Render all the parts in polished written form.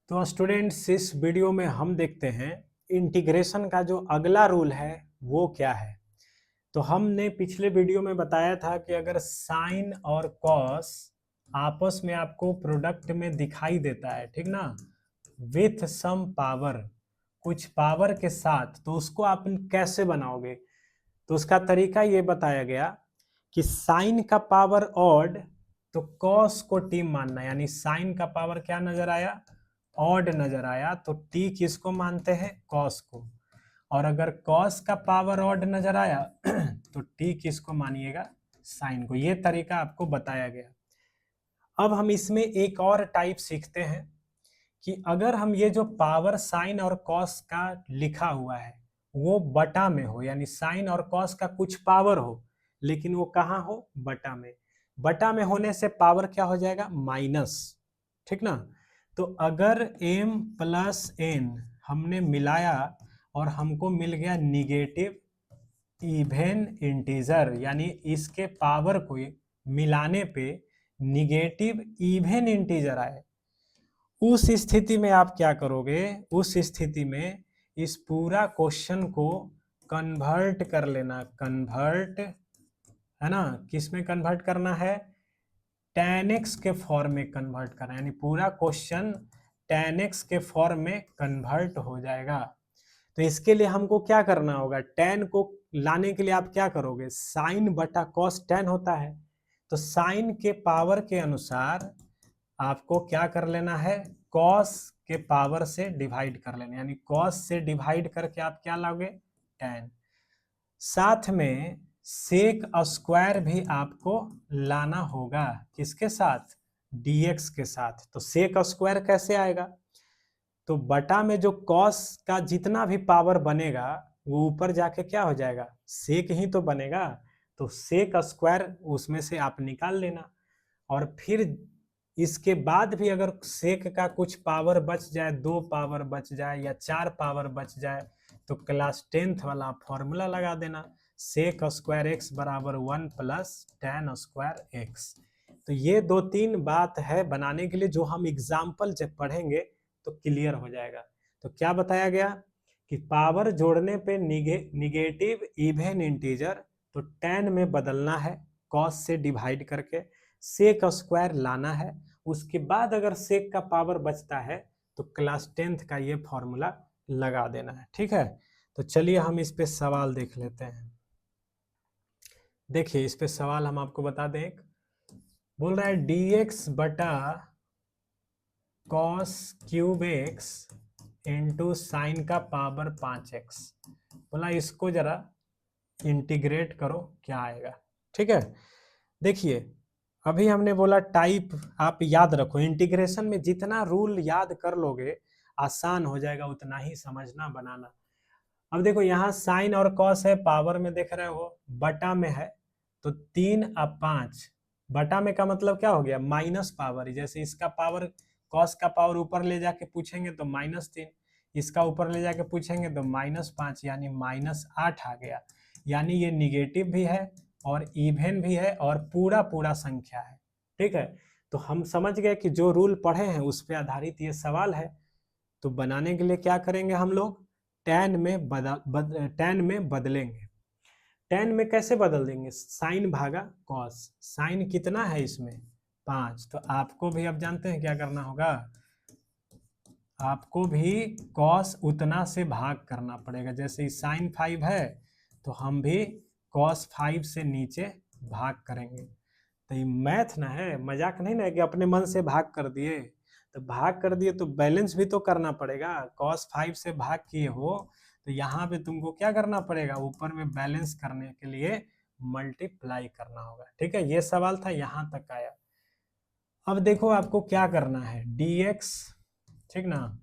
तो स्टूडेंट्स इस वीडियो में हम देखते हैं इंटीग्रेशन का जो अगला रूल है वो क्या है। तो हमने पिछले वीडियो में बताया था कि अगर साइन और कॉस आपस में आपको प्रोडक्ट में दिखाई देता है, ठीक ना, विथ सम पावर, कुछ पावर के साथ, तो उसको आप कैसे बनाओगे। तो उसका तरीका ये बताया गया कि साइन का पावर ऑड तो कॉस को टी मानना, यानी साइन का पावर क्या नजर आया, ऑड नजर आया, तो टी किसको मानते हैं, कॉस को। और अगर कॉस का पावर ऑड नजर आया तो टी किसको मानिएगा, साइन को। ये तरीका आपको बताया गया। अब हम इसमें एक और टाइप सीखते हैं कि अगर हम ये जो पावर साइन और कॉस का लिखा हुआ है वो बटा में हो, यानी साइन और कॉस का कुछ पावर हो, लेकिन वो कहाँ हो, बटा में। बटा में होने से पावर क्या हो जाएगा, माइनस, ठीक ना। तो अगर m प्लस n हमने मिलाया और हमको मिल गया निगेटिव इवेन इंटीजर, यानी इसके पावर को मिलाने पे निगेटिव इवेन इंटीजर आए, उस स्थिति में आप क्या करोगे, उस स्थिति में इस पूरा क्वेश्चन को कन्वर्ट कर लेना। कन्वर्ट है ना, किस में कन्वर्ट करना है, tan x के फॉर्म में कन्वर्ट करना है, यानी पूरा क्वेश्चन tan x के फॉर्म में कन्वर्ट हो जाएगा। तो इसके लिए हमको क्या करना होगा, tan को लाने के लिए आप क्या करोगे, साइन बटा कॉस tan होता है, तो साइन के पावर के अनुसार आपको क्या कर लेना है, कॉस के पावर से डिवाइड कर लेना, यानी कॉस से डिवाइड करके आप क्या लाओगे, tan। साथ में सेक स्क्वायर भी आपको लाना होगा, किसके साथ, dx के साथ। तो सेक स्क्वायर कैसे आएगा, तो बटा में जो कॉस का जितना भी पावर बनेगा वो ऊपर जाके क्या हो जाएगा, सेक ही तो बनेगा। तो सेक स्क्वायर उसमें से आप निकाल लेना, और फिर इसके बाद भी अगर सेक का कुछ पावर बच जाए, 2 पावर बच जाए या 4 पावर बच जाए, तो क्लास 10th वाला फॉर्मूला लगा देना, सेक स्क्वायर एक्स बराबर 1 प्लस tan स्क्वायर एक्स। तो ये 2-3 बात है बनाने के लिए, जो हम एग्जाम्पल जब पढ़ेंगे तो क्लियर हो जाएगा। तो क्या बताया गया कि पावर जोड़ने पे निगेटिव इवन इंटीजर तो tan में बदलना है, कॉस से डिवाइड करके, सेक स्क्वायर लाना है, उसके बाद अगर सेक का पावर बचता है तो क्लास 10th का ये फॉर्मूला लगा देना है, ठीक है। तो चलिए हम इस पे सवाल देख लेते हैं। देखिए इस पे सवाल हम आपको बता दें, एक बोल रहा है dx बटा cos cube x into sine का पावर 5x। बोला इसको जरा इंटीग्रेट करो, क्या आएगा, ठीक है। देखिए अभी हमने बोला टाइप आप याद रखो, इंटीग्रेशन में जितना रूल याद कर लोगे आसान हो जाएगा, उतना ही समझना बनाना। अब देखो यहाँ साइन और कॉस है, पावर में देख रहे हो, बटा में है, तो 3/5। बटा में का मतलब क्या हो गया, माइनस पावर। जैसे इसका पावर, कॉस का पावर ऊपर ले जाके पूछेंगे तो -3, इसका ऊपर ले जाके पूछेंगे तो -5, यानी -8 आ गया। यानी ये निगेटिव भी है और इवन भी है और पूरा पूरा संख्या है, ठीक है। तो हम समझ गए कि जो रूल पढ़े हैं उस पर आधारित ये सवाल है। तो बनाने के लिए क्या करेंगे हम लोग, tan में बदलेंगे। tan में कैसे बदल देंगे, साइन भागा कॉस, साइन कितना है इसमें 5, तो आपको भी अब जानते हैं क्या करना होगा, आपको भी कॉस उतना से भाग करना पड़ेगा। जैसे साइन 5 है तो हम भी कॉस 5 से नीचे भाग करेंगे। तो ये मैथ ना है, मजाक नहीं ना है कि अपने मन से भाग कर दिए। तो भाग कर दिए तो बैलेंस भी तो करना पड़ेगा, cos 5 से भाग किए हो तो यहाँ पे तुमको क्या करना पड़ेगा, ऊपर में बैलेंस करने के लिए मल्टीप्लाई करना होगा, ठीक है। ये सवाल था, यहाँ तक आया। अब देखो आपको क्या करना है, dx, ठीक ना,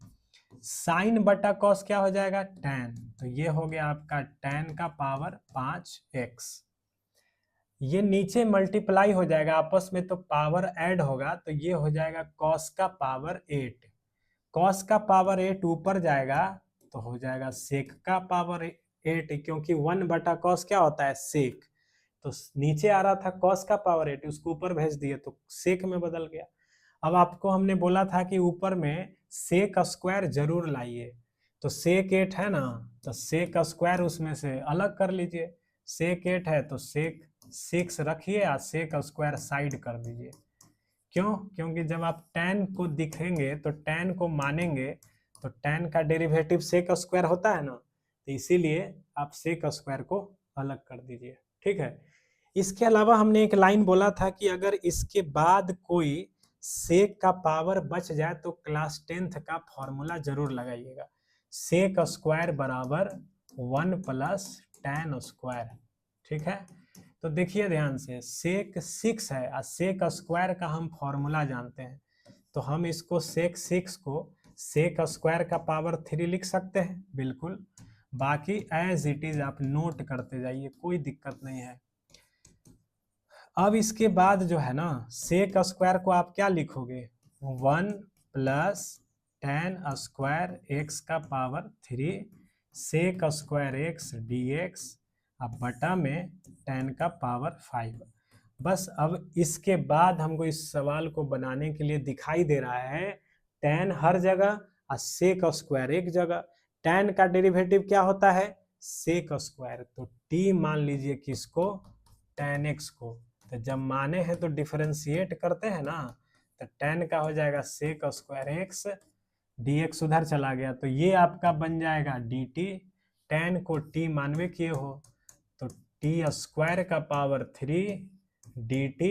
साइन बटा कॉस क्या हो जाएगा, tan। तो ये हो गया आपका tan का पावर 5x। ये नीचे मल्टीप्लाई हो जाएगा आपस में, तो पावर ऐड होगा, तो ये हो जाएगा cos का पावर 8। cos का पावर 8 ऊपर जाएगा तो हो जाएगा sec का पावर 8, क्योंकि 1 बटा cos क्या होता है, sec। तो नीचे आ रहा था cos का पावर 8, उसको ऊपर भेज दिए तो sec में बदल गया। अब आपको हमने बोला था कि ऊपर में सेक स्क्वायर जरूर लाइए, तो सेक 8 है ना, तो सेक स्क्वायर उसमें से अलग कर लीजिए। सेक 8 है तो सेक 6 रखिए और सेक स्क्वायर साइड कर दीजिए। क्यों? क्योंकि जब आप tan को दिखेंगे तो tan को मानेंगे तो tan का डेरिवेटिव सेक स्क्वायर होता है ना, तो इसीलिए आप सेक स्क्वायर को अलग कर दीजिए। ठीक है। इसके अलावा हमने एक लाइन बोला था कि अगर इसके बाद कोई सेक का पावर बच जाए तो क्लास 10th का फॉर्मूला जरूर लगाइएगा। सेक स्क्वायर बराबर 1 प्लस tan स्क्वायर। ठीक है। तो देखिए ध्यान से, सेक 6 है और सेक स्क्वायर का हम फॉर्मूला जानते हैं, तो हम इसको सेक 6 को सेक स्क्वायर का पावर 3 लिख सकते हैं, बिल्कुल। बाकी एज इट इज आप नोट करते जाइए, कोई दिक्कत नहीं है। अब इसके बाद जो है ना, सेक स्क्वायर को आप क्या लिखोगे, 1 प्लस tan स्क्वायर एक्स का power 3 sec square X D X, अब बटा में tan का पावर 5। बस अब इसके बाद हमको इस सवाल को बनाने के लिए दिखाई दे रहा है tan हर जगह और सेक स्क्वायर एक जगह। tan का डेरिवेटिव क्या होता है, सेक स्क्वायर, तो t मान लीजिए किसको, tan x को। तो जब माने हैं तो डिफरेंशिएट करते हैं ना, तो tan का हो जाएगा सेक स्क्वायर एक्स, dx उधर चला गया तो ये आपका बन जाएगा dt। tan को t मानवे किए हो तो t स्क्वायर का पावर 3 dt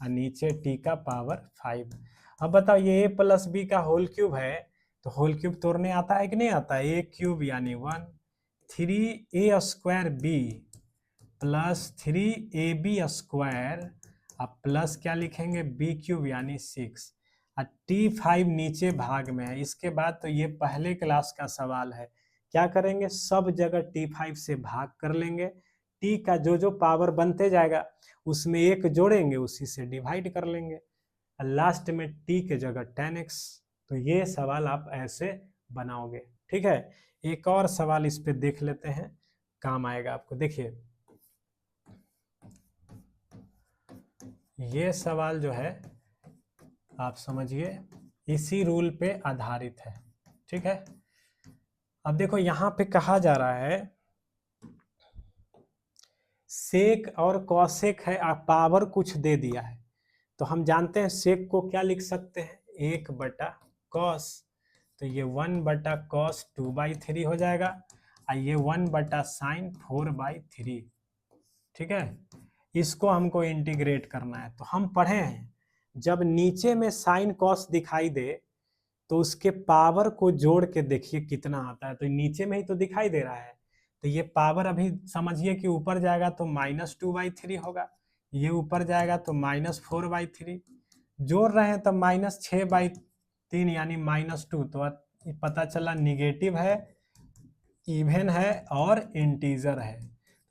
और नीचे t का पावर 5। अब बताओ ये a प्लस बी का होल क्यूब है, तो होल क्यूब तोड़ने आता है कि नहीं आता है, a क्यूब यानी 1, 3a square b plus 3ab square, अब प्लस क्या लिखेंगे b क्यूब यानी 6, और t5 नीचे भाग में है। इसके बाद तो ये पहले क्लास का सवाल है, क्या करेंगे, सब जगह t5 से भाग कर लेंगे, t का जो जो पावर बनते जाएगा उसमें एक जोड़ेंगे, उसी से डिवाइड कर लेंगे, और लास्ट में t के जगह tan x। तो ये सवाल आप ऐसे बनाओगे। ठीक है। एक और सवाल इस पे देख लेते हैं, काम आएगा आपको। देखिए ये सवाल जो है आप समझिए इसी रूल पे आधारित है। ठीक है। अब देखो यहाँ पे कहा जा रहा है सेक और कॉसेक है, आप पावर कुछ दे दिया है, तो हम जानते हैं सेक को क्या लिख सकते हैं, 1 बटा कॉस, तो ये 1 बटा कॉस 2/3 हो जाएगा, और ये 1 बटा साइन 4/3। ठीक है। इसको हमको इंटीग्रेट करना है, तो हम पढ़े हैं जब नीचे में साइन कॉस दिखाई दे तो उसके पावर को जोड़ के देखिए कितना आता है, तो नीचे में ही तो दिखाई दे रहा है, तो ये पावर अभी समझिए कि ऊपर जाएगा तो -2/3 होगा, ये ऊपर जाएगा तो -4/3, जोड़ रहे हैं तो -6/3 यानी -2, तो पता चला निगेटिव है, इवन है और इंटीजर है।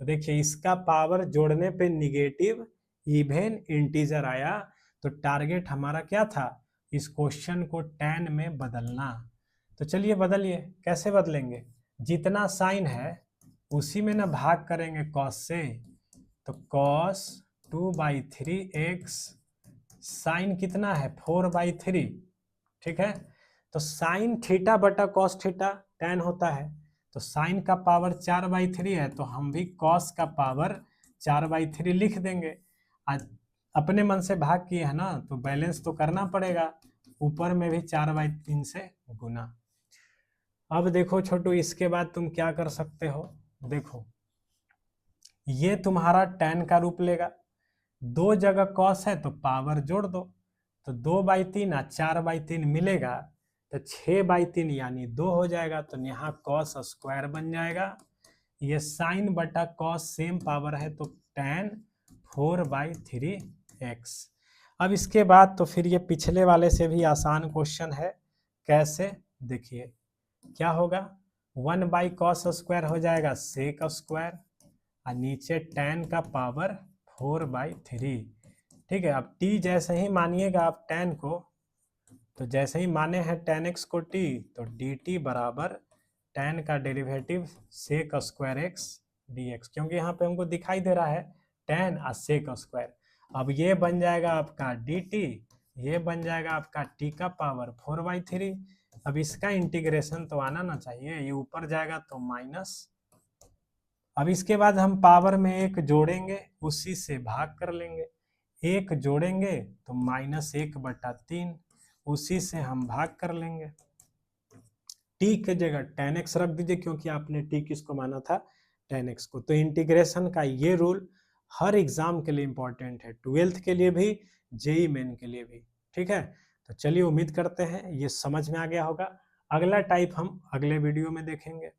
तो देखिए इसका पावर जोड़ने पे निगेटिव इवन इंटीजर आया, तो टारगेट हमारा क्या था, इस क्वेश्चन को tan में बदलना। तो चलिए बदलिए, कैसे बदलेंगे, जितना साइन है उसी में ना भाग करेंगे cos से, तो cos 2/3x साइन कितना है 4/3। ठीक है। तो साइन थीटा बटा कॉस थीटा tan होता है, तो साइन का पावर 4/3 है, तो हम भी कॉस का पावर 4/3 लिख देंगे। आज अपने मन से भाग किए है ना, तो बैलेंस तो करना पड़ेगा, ऊपर में भी 4/3 से गुना। अब देखो छोटू, इसके बाद तुम क्या कर सकते हो, देखो ये तुम्हारा tan का रूप लेगा, दो जगह कॉस है तो पावर जोड़ दो, तो 2/3 और 4/3 मिलेगा तो 6/3 यानी 2 हो जाएगा, तो यहाँ कॉस स्क्वायर बन जाएगा। ये साइन बटा कॉस सेम पावर है तो tan 4/3x। अब इसके बाद तो फिर ये पिछले वाले से भी आसान क्वेश्चन है, कैसे देखिए क्या होगा, 1/cos स्क्वायर हो जाएगा सेक स्क्वायर, और नीचे tan का पावर 4/3। ठीक है। अब t जैसे ही मानिएगा आप tan को, तो जैसे ही माने हैं tan x को t, तो dt बराबर tan का derivative sec square x dx, क्योंकि यहाँ पे हमको दिखाई दे रहा है tan और सेक स्क्वायर। अब ये बन जाएगा आपका dt, ये बन जाएगा आपका टी का पावर 4/3। अब इसका इंटीग्रेशन तो आना ना चाहिए, ये ऊपर जाएगा तो माइनस। अब इसके बाद हम पावर में एक जोड़ेंगे, उसी से भाग कर लेंगे। एक जोड़ेंगे तो -1/3, उसी से हम भाग कर लेंगे। टी की जगह tan x रख दीजिए, क्योंकि आपने टी किसको माना था, tan x को। तो इंटीग्रेशन का ये रूल हर एग्जाम के लिए इंपॉर्टेंट है, 12th के लिए भी, जेई मेन के लिए भी। ठीक है, तो चलिए उम्मीद करते हैं ये समझ में आ गया होगा। अगला टाइप हम अगले वीडियो में देखेंगे।